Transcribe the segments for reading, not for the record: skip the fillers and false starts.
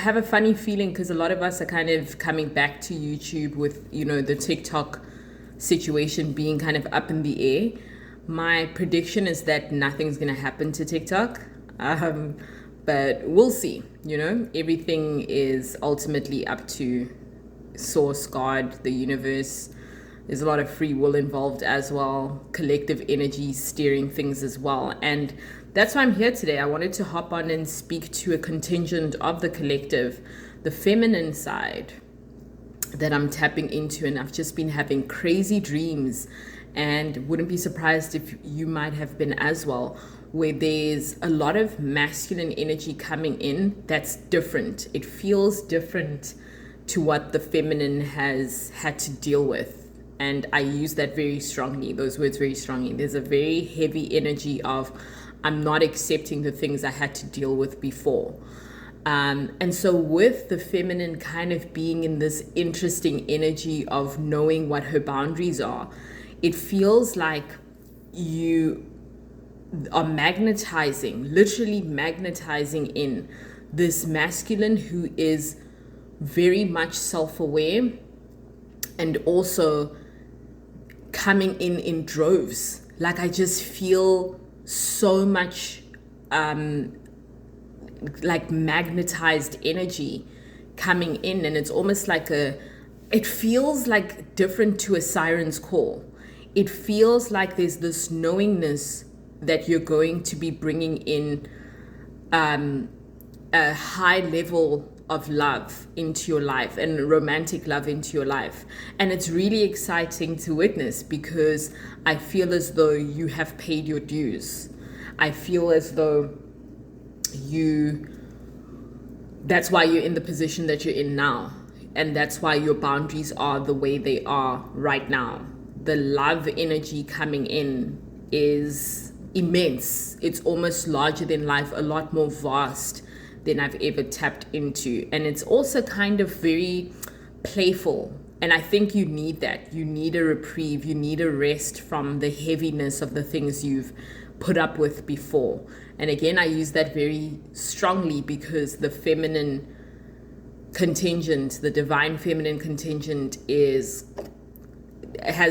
have a funny feeling because a lot of us are kind of coming back to YouTube with, the TikTok situation being kind of up in the air. My prediction is that nothing's going to happen to TikTok. But we'll see, everything is ultimately up to source, God, the universe. There's a lot of free will involved as well, collective energy steering things as well. And that's why I'm here today. I wanted to hop on and speak to a contingent of the collective, the feminine side that I'm tapping into. And I've just been having crazy dreams, and wouldn't be surprised if you might have been as well, where there's a lot of masculine energy coming in that's different. It feels different to what the feminine has had to deal with. And I use that very strongly, those words very strongly. There's a very heavy energy of, I'm not accepting the things I had to deal with before. And so with the feminine kind of being in this interesting energy of knowing what her boundaries are, it feels like you are literally magnetizing in this masculine who is very much self-aware and also coming in droves. Like I just feel so much like magnetized energy coming in, and it's almost like it feels like different to a siren's call. It feels like there's this knowingness that you're going to be bringing in a high level of love into your life and romantic love into your life. And it's really exciting to witness because I feel as though you have paid your dues. I feel as though that's why you're in the position that you're in now. And that's why your boundaries are the way they are right now. The love energy coming in is immense. It's almost larger than life, a lot more vast than I've ever tapped into. And it's also kind of very playful. And I think you need that. You need a reprieve. You need a rest from the heaviness of the things you've put up with before. And again, I use that very strongly because the feminine contingent, the divine feminine contingent has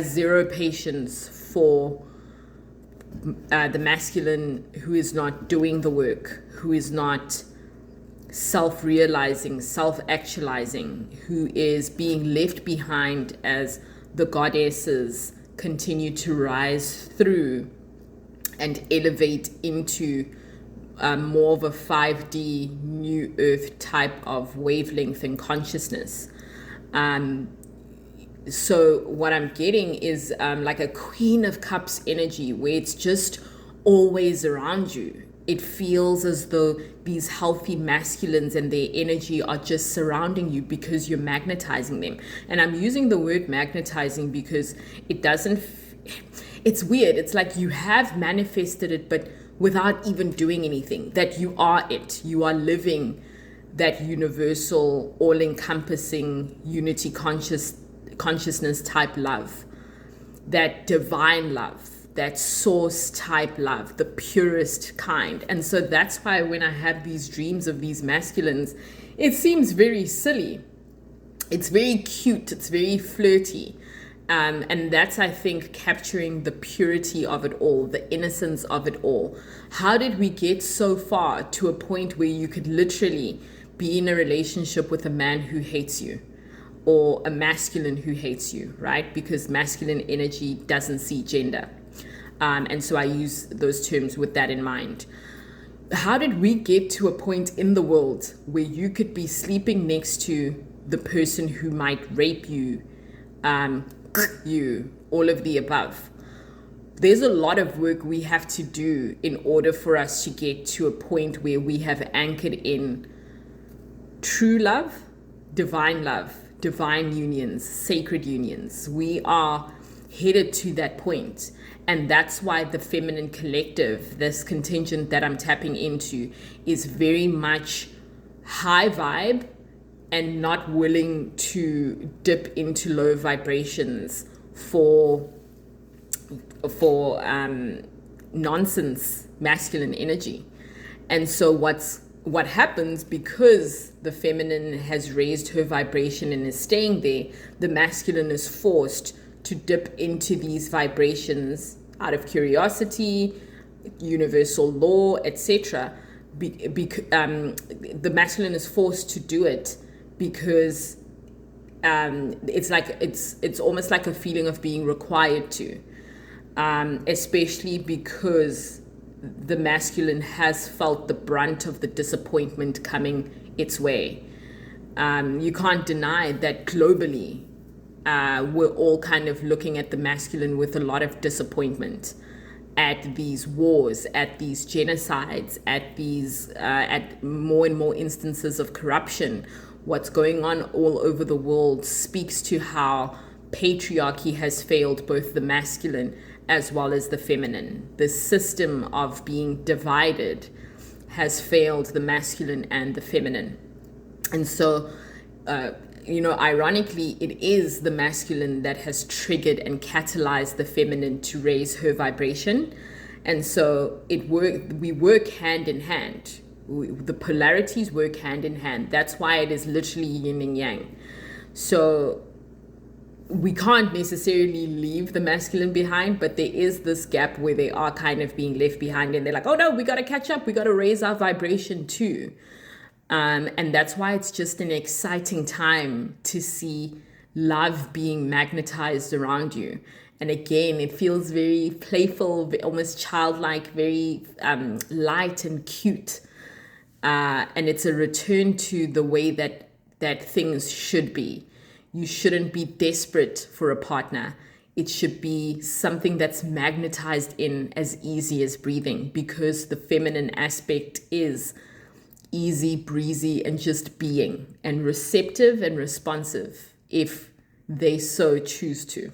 zero patience for the masculine who is not doing the work, who is not self-realizing, self-actualizing, who is being left behind as the goddesses continue to rise through and elevate into more of a 5D new earth type of wavelength and consciousness. So what I'm getting is like a Queen of Cups energy where it's just always around you. It feels as though these healthy masculines and their energy are just surrounding you because you're magnetizing them. And I'm using the word magnetizing because it's weird. It's like you have manifested it, but without even doing anything, that you are it. You are living that universal, all-encompassing, unity consciousness type love, that divine love, that source type love, the purest kind. And so that's why when I have these dreams of these masculines, it seems very silly. It's very cute. It's very flirty. And that's, I think, capturing the purity of it all, the innocence of it all. How did we get so far to a point where you could literally be in a relationship with a man who hates you or a masculine who hates you, right? Because masculine energy doesn't see gender. And so I use those terms with that in mind. How did we get to a point in the world where you could be sleeping next to the person who might rape you, all of the above? There's a lot of work we have to do in order for us to get to a point where we have anchored in true love, divine unions, sacred unions. We are headed to that point. And that's why the feminine collective, this contingent that I'm tapping into, is very much high vibe and not willing to dip into low vibrations for nonsense masculine energy. And so what's what happens, because the feminine has raised her vibration and is staying there, the masculine is forced to dip into these vibrations out of curiosity, universal law, etc. The masculine is forced to do it because it's almost like a feeling of being required to, especially because the masculine has felt the brunt of the disappointment coming its way. You can't deny that globally, we're all kind of looking at the masculine with a lot of disappointment at these wars, at these genocides, at more and more instances of corruption. What's going on all over the world speaks to how patriarchy has failed both the masculine as well as the feminine. The system of being divided has failed the masculine and the feminine. And so, ironically, it is the masculine that has triggered and catalyzed the feminine to raise her vibration. And so we work hand in hand. The polarities work hand in hand. That's why it is literally yin and yang. So we can't necessarily leave the masculine behind, but there is this gap where they are kind of being left behind, and they're like, oh no, we got to catch up. We got to raise our vibration too. And that's why it's just an exciting time to see love being magnetized around you. And again, it feels very playful, almost childlike, very light and cute. And it's a return to the way that things should be. You shouldn't be desperate for a partner. It should be something that's magnetized in as easy as breathing, because the feminine aspect is easy, breezy, and just being, and receptive and responsive if they so choose to.